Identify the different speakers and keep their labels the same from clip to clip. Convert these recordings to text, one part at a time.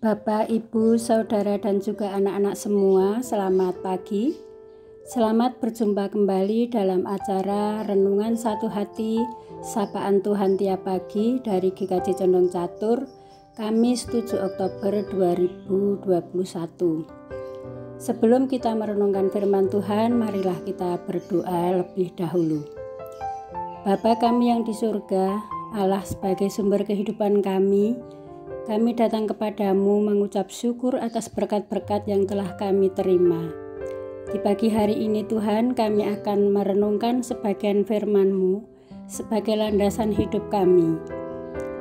Speaker 1: Bapak, Ibu, Saudara, dan juga anak-anak semua, selamat pagi. Selamat berjumpa kembali dalam acara Renungan Satu Hati, Sapaan Tuhan Tiap Pagi dari GKJ Condong Catur, Kamis 7 Oktober 2021. Sebelum kita merenungkan firman Tuhan, marilah kita berdoa lebih dahulu. Bapa kami yang di surga, Allah sebagai sumber kehidupan kami datang kepadamu mengucap syukur atas berkat-berkat yang telah kami terima. Di pagi hari ini Tuhan, kami akan merenungkan sebagian firman-Mu sebagai landasan hidup kami.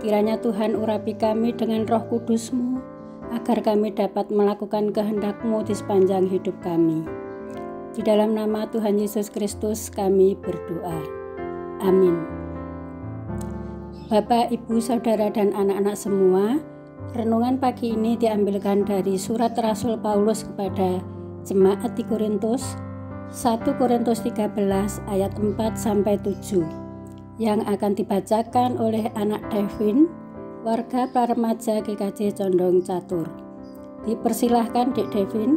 Speaker 1: Kiranya Tuhan urapi kami dengan Roh Kudus-Mu, agar kami dapat melakukan kehendak-Mu di sepanjang hidup kami. Di dalam nama Tuhan Yesus Kristus kami berdoa. Amin. Bapak, Ibu, Saudara, dan anak-anak semua, renungan pagi ini diambilkan dari surat Rasul Paulus kepada jemaat di Korintus, 1 Korintus 13 ayat 4-7, yang akan dibacakan oleh anak Devin, warga Praremaja GKJ Condong Catur. Dipersilahkan Dek Devin.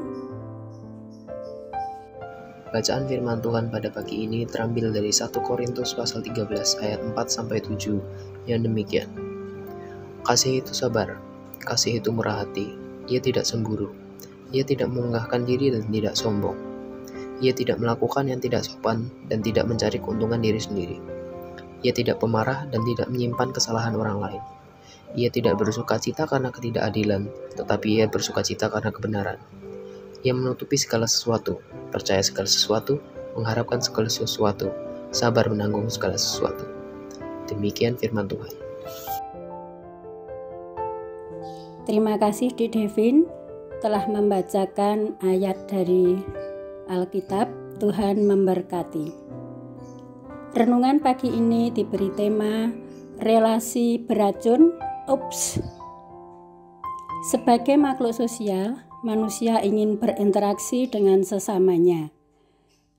Speaker 2: Bacaan firman Tuhan pada pagi ini terambil dari 1 Korintus pasal 13 ayat 4-7 yang demikian. Kasih itu sabar, kasih itu murah hati, ia tidak cemburu, ia tidak mengunggahkan diri dan tidak sombong. Ia tidak melakukan yang tidak sopan dan tidak mencari keuntungan diri sendiri. Ia tidak pemarah dan tidak menyimpan kesalahan orang lain. Ia tidak bersuka cita karena ketidakadilan, tetapi ia bersuka cita karena kebenaran. Ia menutupi segala sesuatu, percaya segala sesuatu, mengharapkan segala sesuatu, sabar menanggung segala sesuatu. Demikian firman Tuhan.
Speaker 1: Terima kasih Dek Devin telah membacakan ayat dari Alkitab. Tuhan memberkati. Renungan pagi ini diberi tema relasi beracun. Sebagai makhluk sosial, manusia ingin berinteraksi dengan sesamanya.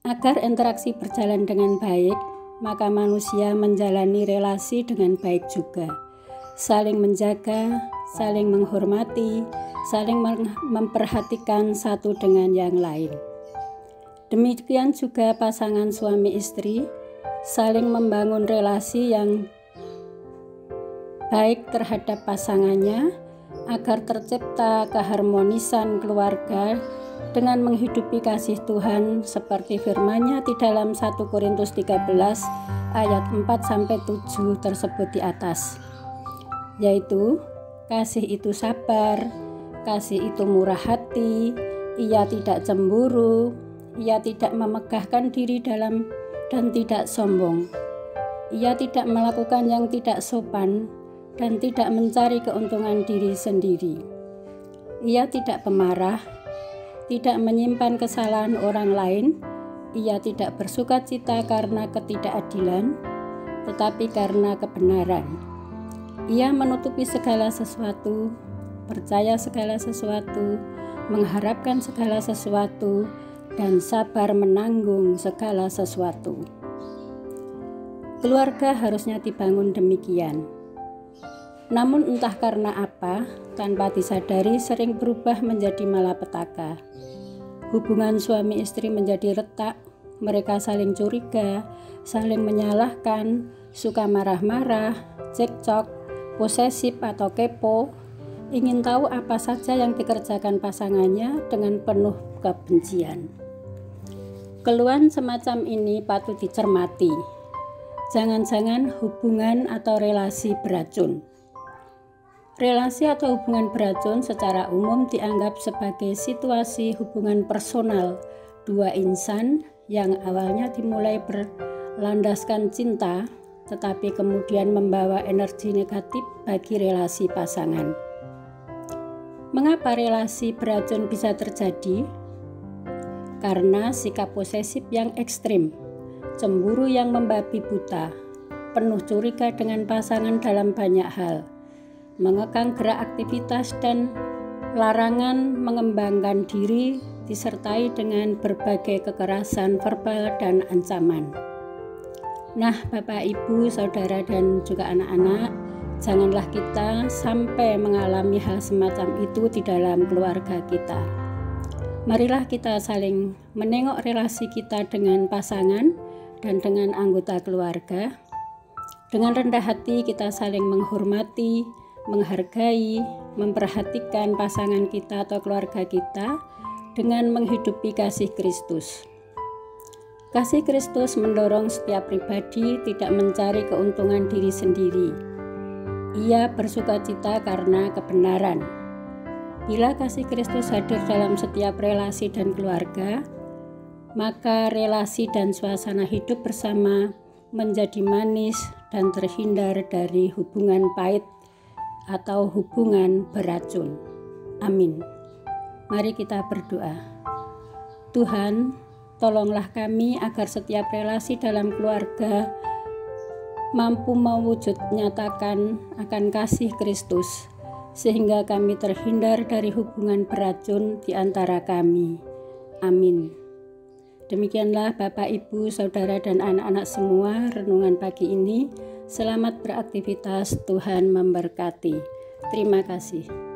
Speaker 1: Agar interaksi berjalan dengan baik, maka manusia menjalani relasi dengan baik juga. Saling menjaga, saling menghormati, saling memperhatikan satu dengan yang lain. Demikian juga pasangan suami istri, saling membangun relasi yang baik terhadap pasangannya, agar tercipta keharmonisan keluarga dengan menghidupi kasih Tuhan seperti firman-Nya di dalam 1 Korintus 13 ayat 4-7 tersebut di atas, yaitu kasih itu sabar, kasih itu murah hati, ia tidak cemburu, ia tidak memegahkan diri dalam dan tidak sombong, ia tidak melakukan yang tidak sopan dan tidak mencari keuntungan diri sendiri. Ia tidak pemarah, tidak menyimpan kesalahan orang lain, ia tidak bersuka cita karena ketidakadilan, tetapi karena kebenaran. Ia menutupi segala sesuatu, percaya segala sesuatu, mengharapkan segala sesuatu, dan sabar menanggung segala sesuatu. Keluarga harusnya dibangun demikian. Namun entah karena apa, tanpa disadari sering berubah menjadi malapetaka. Hubungan suami istri menjadi retak, mereka saling curiga, saling menyalahkan, suka marah-marah, cekcok, posesif atau kepo, ingin tahu apa saja yang dikerjakan pasangannya dengan penuh kebencian. Keluhan semacam ini patut dicermati. Jangan-jangan hubungan atau relasi beracun. Relasi atau hubungan beracun secara umum dianggap sebagai situasi hubungan personal dua insan yang awalnya dimulai berlandaskan cinta, tetapi kemudian membawa energi negatif bagi relasi pasangan. Mengapa relasi beracun bisa terjadi? Karena sikap posesif yang ekstrim, cemburu yang membabi buta, penuh curiga dengan pasangan dalam banyak hal, mengekang gerak aktivitas dan larangan mengembangkan diri disertai dengan berbagai kekerasan verbal dan ancaman. Nah, Bapak, Ibu, Saudara, dan juga anak-anak, Janganlah kita sampai mengalami hal semacam itu di dalam keluarga kita. Marilah kita saling menengok relasi kita dengan pasangan dan dengan anggota keluarga. Dengan rendah hati kita saling menghormati, menghargai, memperhatikan pasangan kita atau keluarga kita dengan menghidupi kasih Kristus. Kasih Kristus mendorong setiap pribadi tidak mencari keuntungan diri sendiri. Ia bersukacita karena kebenaran. Bila kasih Kristus hadir dalam setiap relasi dan keluarga, maka relasi dan suasana hidup bersama menjadi manis dan terhindar dari hubungan pahit atau hubungan beracun. Amin. Mari kita berdoa. Tuhan, tolonglah kami agar setiap relasi dalam keluarga mampu mewujud nyatakan akan kasih Kristus, sehingga kami terhindar dari hubungan beracun di antara kami. Amin. Demikianlah Bapak, Ibu, Saudara, dan anak-anak semua renungan pagi ini. Selamat beraktivitas, Tuhan memberkati. Terima kasih.